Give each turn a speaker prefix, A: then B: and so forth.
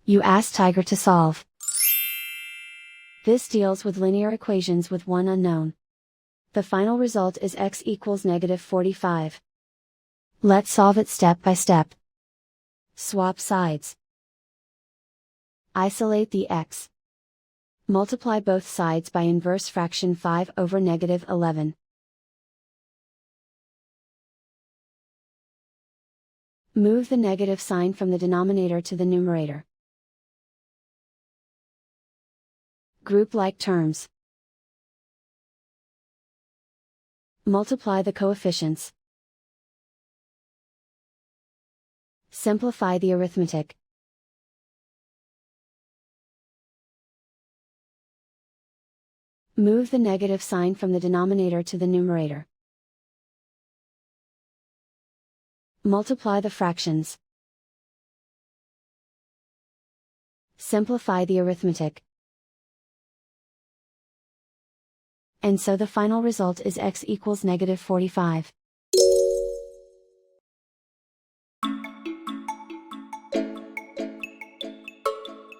A: You ask Tiger to solve. This deals with linear equations with one unknown. The final result is x equals -45. Let's solve it step by step. Swap sides. Isolate the x. Multiply both sides by inverse fraction 5 over -11. Move the negative sign from the denominator to the numerator. Group like terms. Multiply the coefficients. Simplify the arithmetic. Move the negative sign from the denominator to the numerator. Multiply the fractions. Simplify the arithmetic. And so the final result is x equals -45.